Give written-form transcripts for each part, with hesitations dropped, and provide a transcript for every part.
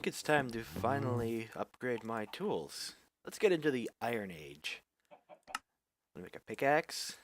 think it's time to finally upgrade my tools. Let's get into the Iron Age. I'm gonna make a pickaxe.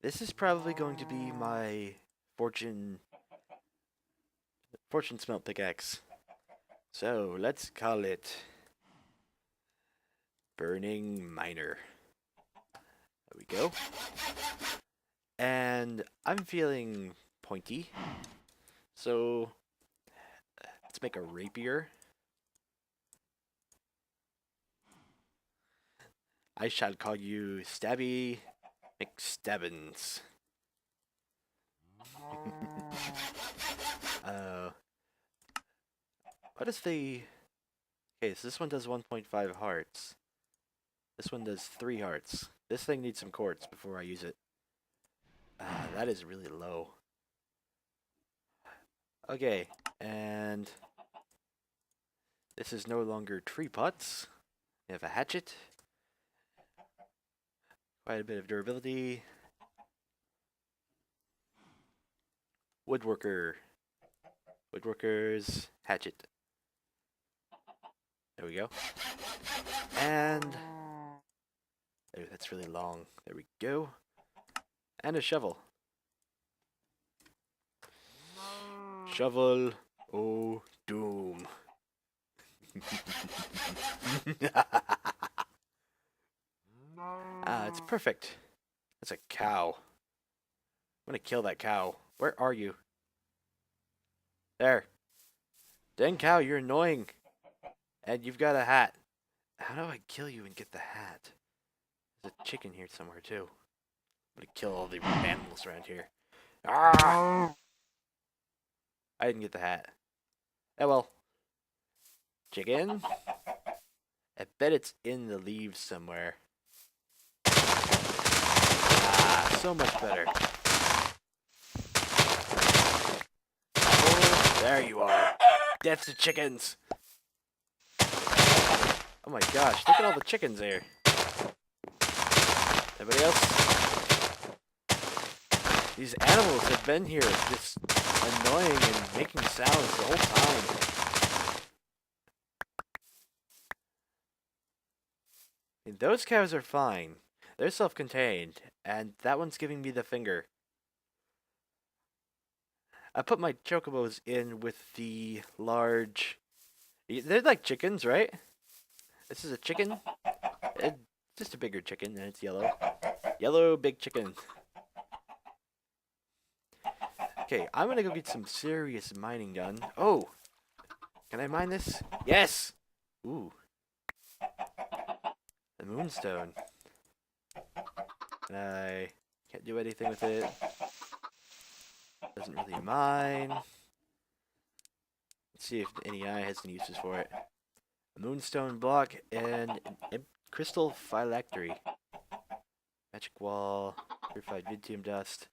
This is probably going to be my fortune smelt pickaxe. So let's call it Burning Miner. There we go. And I'm feeling pointy, so let's make a rapier. I shall call you Stabby McStabbins. What is the... Okay, so this one does 1.5 hearts. This one does 3 hearts. This thing needs some quartz before I use it. That is really low. Okay, and this is no longer tree pots. We have a hatchet. Quite a bit of durability. Woodworker. Woodworker's hatchet. There we go. And... oh, that's really long. There we go. And a shovel. Shovel. Oh, doom. It's perfect. That's a cow. I'm gonna kill that cow. Where are you? There. Dang cow, you're annoying. And you've got a hat. How do I kill you and get the hat? There's a chicken here somewhere too. I'm gonna kill all the animals around here. Ah! I didn't get the hat. Oh well. Chicken? I bet it's in the leaves somewhere. So much better. Oh, there you are. That's the chickens. Oh my gosh, look at all the chickens there. Anybody else? These animals have been here just annoying and making sounds the whole time. And those cows are fine. They're self-contained, and that one's giving me the finger. I put my chocobos in with the large... They're like chickens, right? This is a chicken. It's just a bigger chicken, and it's yellow. Yellow big chicken. Okay, I'm gonna go get some serious mining done. Oh! Can I mine this? Yes! Ooh. The moonstone. I can't do anything with it. Doesn't really mine. Let's see if any eye has any uses for it. A moonstone block and a crystal phylactery. Magic wall, purified vidtium dust.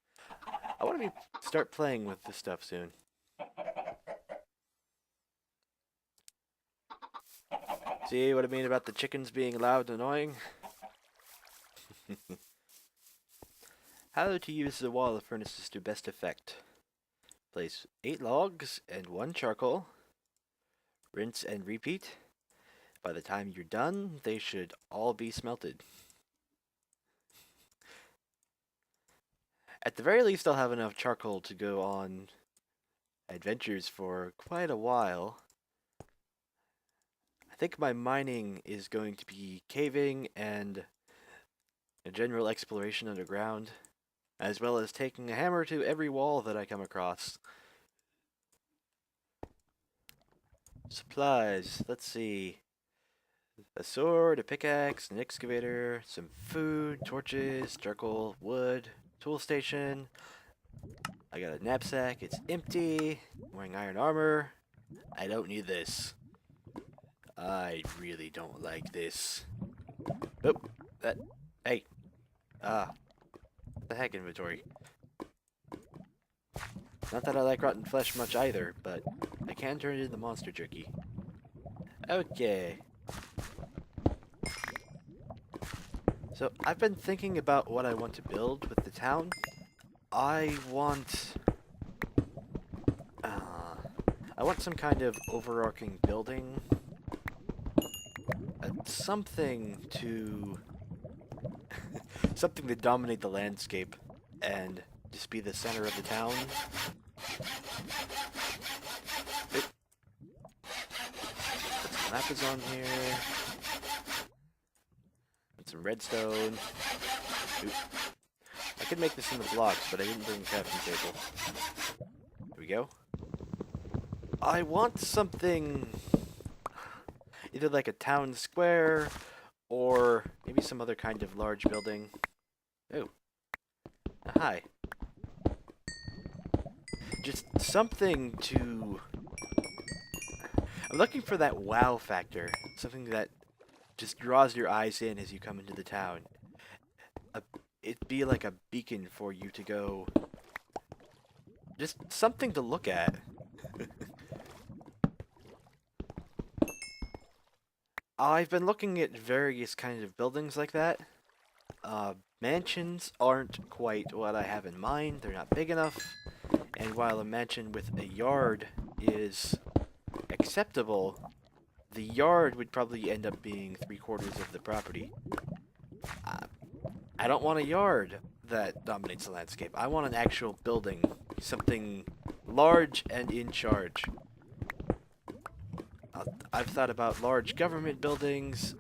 I want to start playing with this stuff soon. See what I mean about the chickens being loud and annoying? How to use the wall of furnaces to best effect. Place 8 logs and 1 charcoal. Rinse and repeat. By the time you're done, they should all be smelted. At the very least, I'll have enough charcoal to go on adventures for quite a while. I think my mining is going to be caving and a general exploration underground, as well as taking a hammer to every wall that I come across. Supplies, let's see. A sword, a pickaxe, an excavator, some food, torches, charcoal, wood, tool station. I got a knapsack, it's empty. I'm wearing iron armor. I don't need this. I really don't like this. Oh, that, hey. What the heck, inventory? Not that I like rotten flesh much either, but I can turn it into monster jerky. Okay. So, I've been thinking about what I want to build with the town. I want I want some kind of overarching building. Something to... something to dominate the landscape and just be the center of the town. Oop. Put some lapis on here. Put some redstone. Oop. I could make this into blocks, but I didn't bring a crafting table. There we go. I want something... either like a town square, or maybe some other kind of large building. Oh. Hi. Just something to... I'm looking for that wow factor. Something that just draws your eyes in as you come into the town. It'd be like a beacon for you to go... just something to look at. I've been looking at various kinds of buildings like that. Mansions aren't quite what I have in mind. They're not big enough. And while a mansion with a yard is acceptable, the yard would probably end up being 3/4 of the property. I don't want a yard that dominates the landscape. I want an actual building. Something large and in charge. I've thought about large government buildings,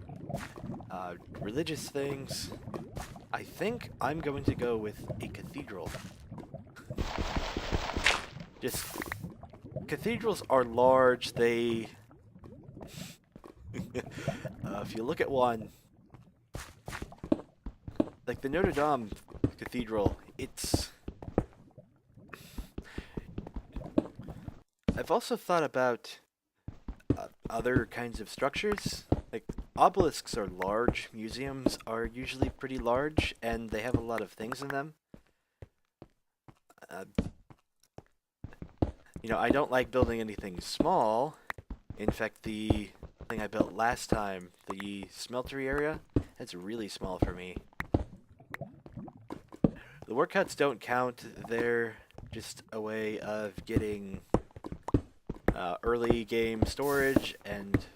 religious things. I think I'm going to go with a cathedral. Just, cathedrals are large, they... if you look at one, like the Notre Dame Cathedral, it's... I've also thought about other kinds of structures. Like, obelisks are large, museums are usually pretty large, and they have a lot of things in them. You know, I don't like building anything small. In fact, the thing I built last time, the smeltery area, that's really small for me. The work huts don't count. They're just a way of getting early game storage and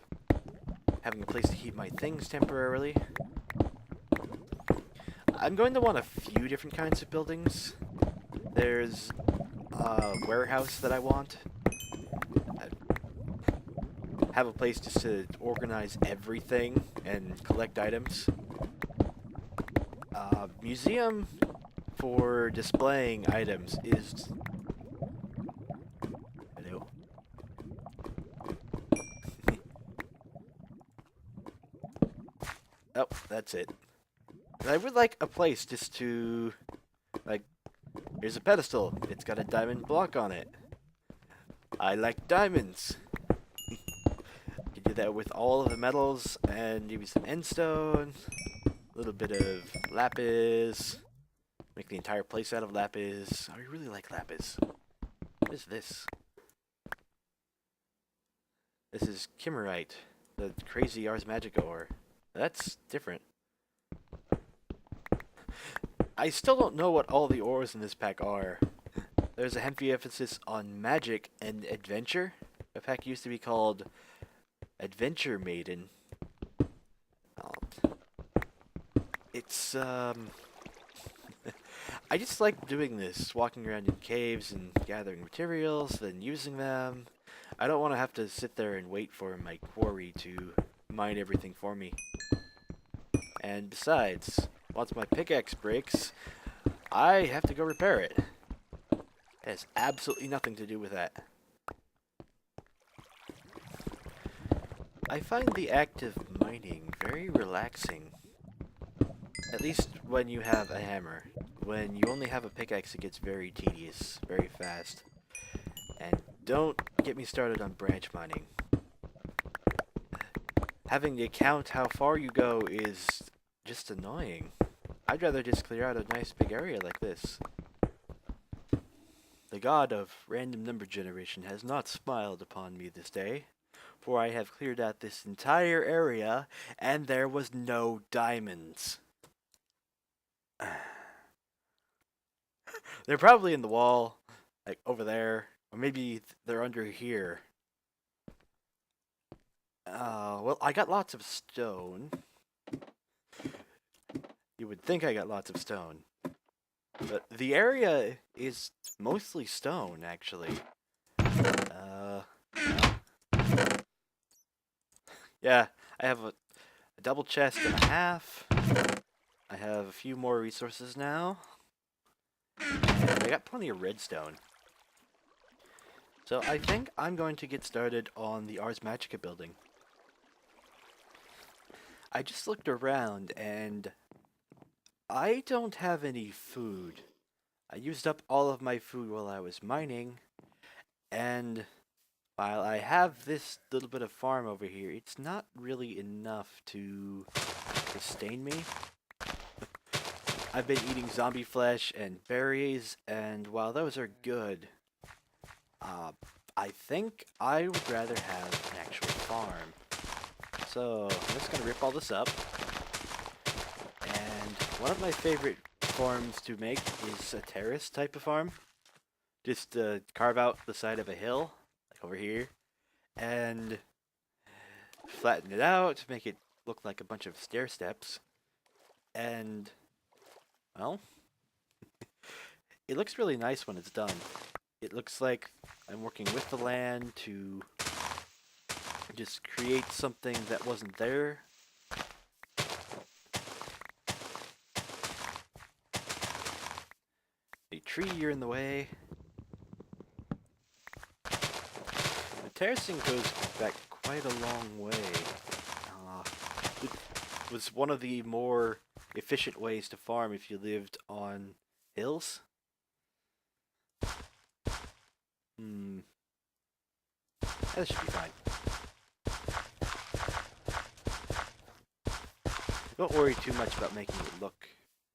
having a place to keep my things temporarily. I'm going to want a few different kinds of buildings. There's a warehouse that I want. Have a place just to organize everything and collect items. Museum for displaying items is... Hello? Oh, that's it. I would like a place just to... like, here's a pedestal. It's got a diamond block on it. I like diamonds. You do that with all of the metals and maybe some endstone. A little bit of lapis. Make the entire place out of lapis. I really like lapis. What is this? This is Kimmerite, the crazy Ars Magica ore. That's different. I still don't know what all the ores in this pack are. There's a heavy emphasis on magic and adventure. The pack used to be called Adventure Maiden. It's, I just like doing this, walking around in caves and gathering materials, then using them. I don't want to have to sit there and wait for my quarry to mine everything for me. And besides, once my pickaxe breaks, I have to go repair it. It has absolutely nothing to do with that. I find the act of mining very relaxing. At least when you have a hammer. When you only have a pickaxe, it gets very tedious, very fast. And don't get me started on branch mining. Having to count how far you go is just annoying. I'd rather just clear out a nice big area like this. The god of random number generation has not smiled upon me this day, for I have cleared out this entire area, and there was no diamonds. They're probably in the wall, like over there, or maybe they're under here. Well, I got lots of stone. You would think I got lots of stone. But the area is mostly stone, actually. Uh, yeah, I have a double chest and a half. I have a few more resources now. And I got plenty of redstone. So I think I'm going to get started on the Ars Magica building. I just looked around and I don't have any food. I used up all of my food while I was mining, and while I have this little bit of farm over here, it's not really enough to sustain me. I've been eating zombie flesh and berries, and while those are good, I think I would rather have an actual farm. So I'm just gonna rip all this up, and one of my favorite farms to make is a terrace type of farm. Just carve out the side of a hill, like over here, and flatten it out, make it look like a bunch of stair steps, and well, it looks really nice when it's done. It looks like I'm working with the land to just create something that wasn't there. A tree, you're in the way. The terracing goes back quite a long way. It was one of the more efficient ways to farm if you lived on hills. That should be fine. Don't worry too much about making it look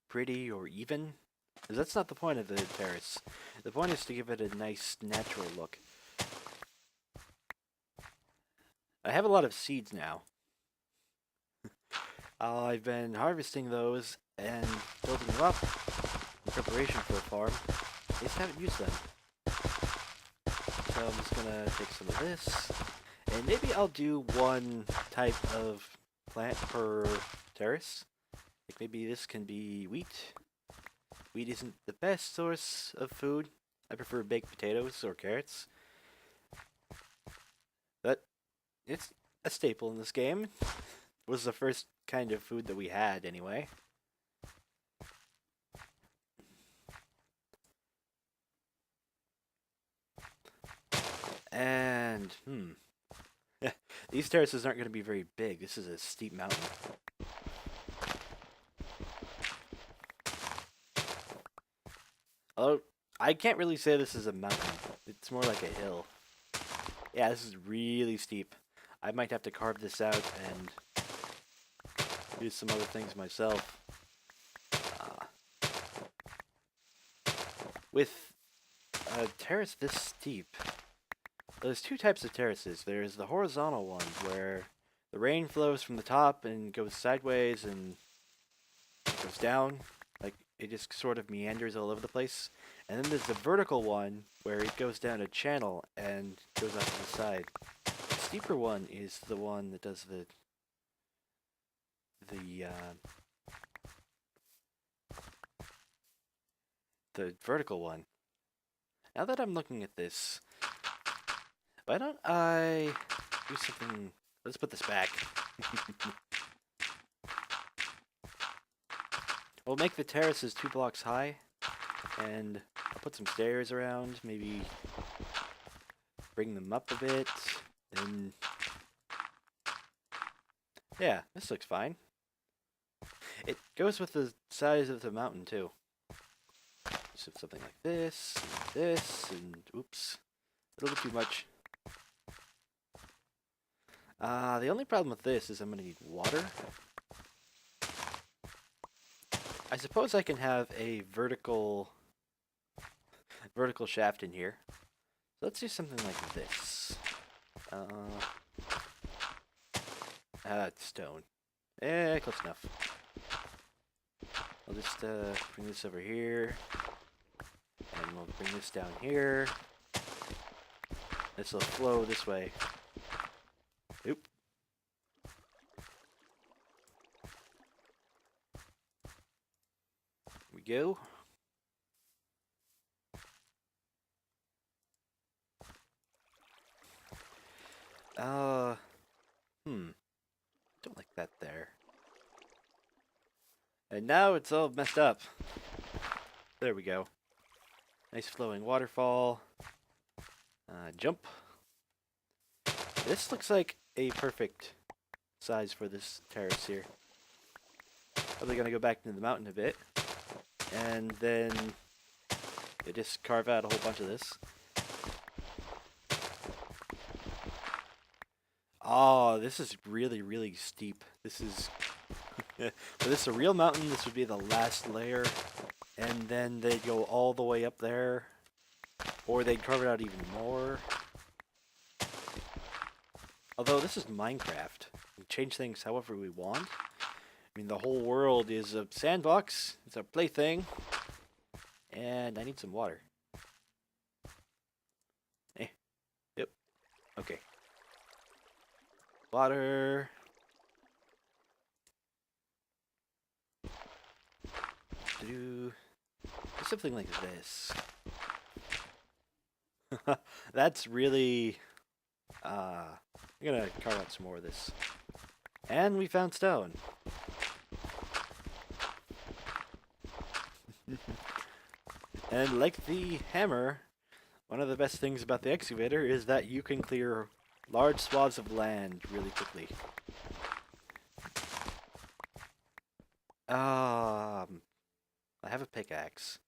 pretty or even, because that's not the point of the terrace. The point is to give it a nice, natural look. I have a lot of seeds now. I've been harvesting those and building them up in preparation for a farm. I just haven't used them. So I'm just gonna take some of this, and maybe I'll do one type of plant per terrace. Like maybe this can be wheat. Wheat isn't the best source of food. I prefer baked potatoes or carrots. But it's a staple in this game. It was the first kind of food that we had anyway. And, these terraces aren't going to be very big. This is a steep mountain. Although, I can't really say this is a mountain. It's more like a hill. Yeah, this is really steep. I might have to carve this out and do some other things myself. With a terrace this steep, there's two types of terraces. There's the horizontal one, where the rain flows from the top and goes sideways and goes down. Like, it just sort of meanders all over the place. And then there's the vertical one, where it goes down a channel and goes out to the side. The steeper one is the one that does the vertical one. Now that I'm looking at this, why don't I do something? Let's put this back. We'll make the terraces 2 blocks high, and I'll put some stairs around, maybe bring them up a bit, and yeah, this looks fine. It goes with the size of the mountain, too. So something like this, and oops, a little too much. The only problem with this is I'm going to need water. I suppose I can have a vertical shaft in here. So let's do something like this. Stone. Close enough. I'll just bring this over here, and we'll bring this down here. This will flow this way. Oop. go. Uh, don't like that there. And now it's all messed up. There we go. Nice flowing waterfall. Jump. This looks like a perfect size for this terrace here. Probably gonna go back into the mountain a bit. And then just carve out a whole bunch of this. Oh, this is really, really steep. This is... But this is a real mountain. This would be the last layer. And then they'd go all the way up there. Or they'd carve it out even more. Although this is Minecraft. We change things however we want. I mean, the whole world is a sandbox. It's a plaything. And I need some water. Yep. Okay. Water. Do something like this. That's really... I'm gonna carve out some more of this. And we found stone. And like the hammer, one of the best things about the excavator is that you can clear large swaths of land really quickly. I have a pickaxe.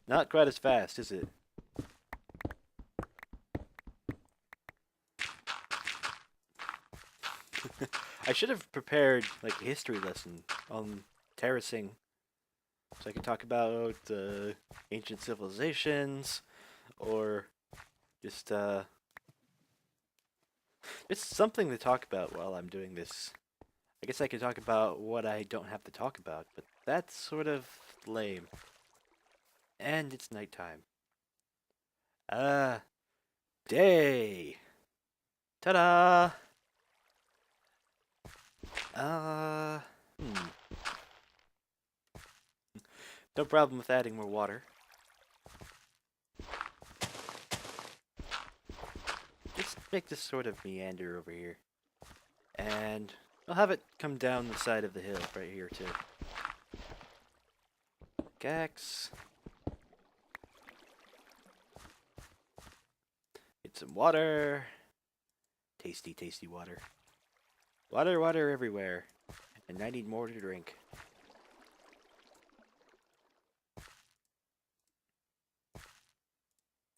Not quite as fast, is it? I should have prepared like a history lesson on terracing, so I could talk about ancient civilizations, or just it's something to talk about while I'm doing this. I guess I could talk about what I don't have to talk about, but that's sort of lame. And it's nighttime. Day. Ta-da! No problem with adding more water. Just make this sort of meander over here. And I'll have it come down the side of the hill right here too. Gax. Get some water. Tasty, tasty water. Water, water everywhere. And I need more to drink.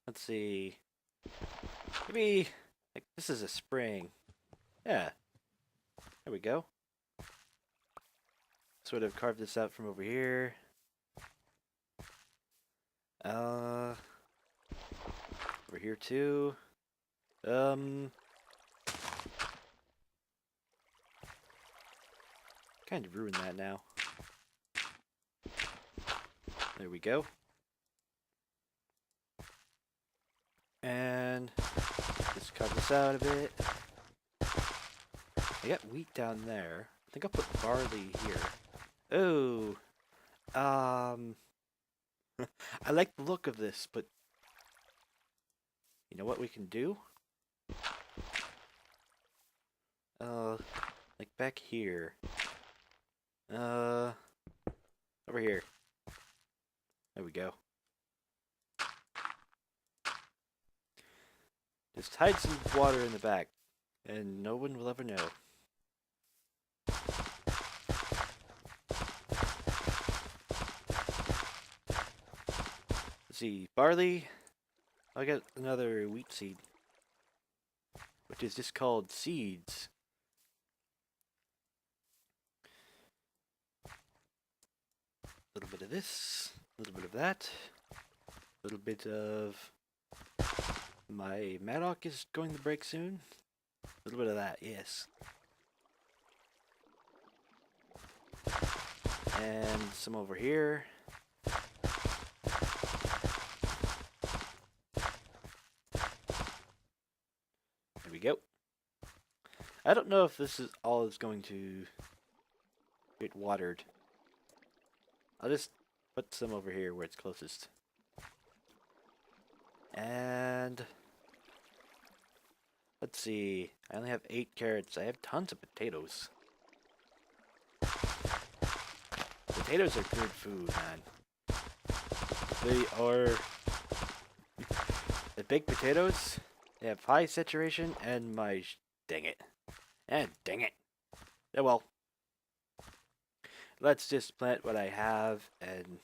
Let's see. Maybe, like, this is a spring. Yeah. There we go. Sort of carve this out from over here. Over here too. Kind of ruined that now. There we go. And just carve this out a bit. I got wheat down there. I think I'll put barley here. Oh, I like the look of this, but you know what we can do? Like back here. Over here. There we go. Just hide some water in the back, and no one will ever know. Let's see, barley. I got another wheat seed, which is just called seeds. A little bit of this, a little bit of that, a little bit of... My Maddock is going to break soon. A little bit of that, yes. And some over here. There we go. I don't know if this is all is going to get watered. I'll just put some over here where it's closest. And let's see. I only have 8 carrots. I have tons of potatoes. Potatoes are good food, man. They are the baked potatoes. They have high saturation and dang it. And dang it. Yeah, well. Let's just plant what I have and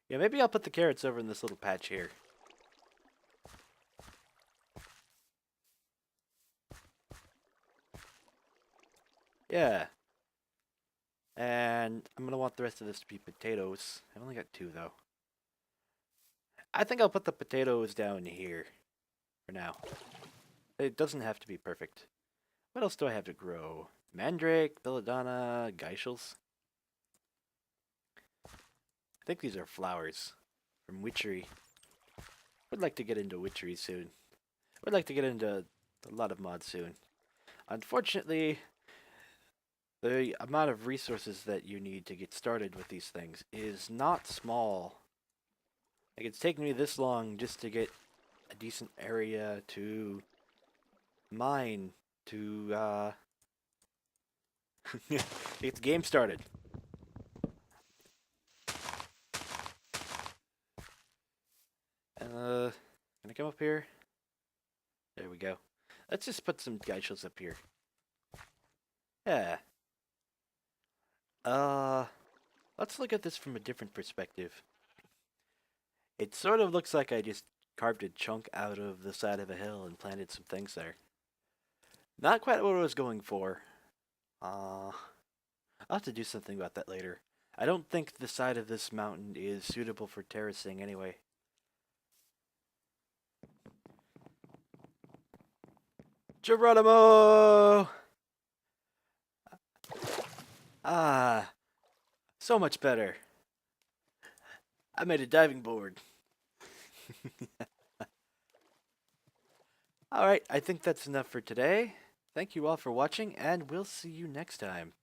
yeah, maybe I'll put the carrots over in this little patch here. Yeah. And I'm going to want the rest of this to be potatoes. I've only got 2 though. I think I'll put the potatoes down here for now. It doesn't have to be perfect. What else do I have to grow? Mandrake, belladonna, geishels. I think these are flowers from witchery. Would like to get into witchery soon. Would like to get into a lot of mods soon. Unfortunately, the amount of resources that you need to get started with these things is not small. Like, it's taken me this long just to get a decent area to mine, to, get the game started. Can I come up here? There we go. Let's just put some geishels up here. Yeah. Let's look at this from a different perspective. It sort of looks like I just carved a chunk out of the side of a hill and planted some things there. Not quite what I was going for. I'll have to do something about that later. I don't think the side of this mountain is suitable for terracing anyway. Geronimo! Ah, so much better. I made a diving board. Alright, I think that's enough for today. Thank you all for watching, and we'll see you next time.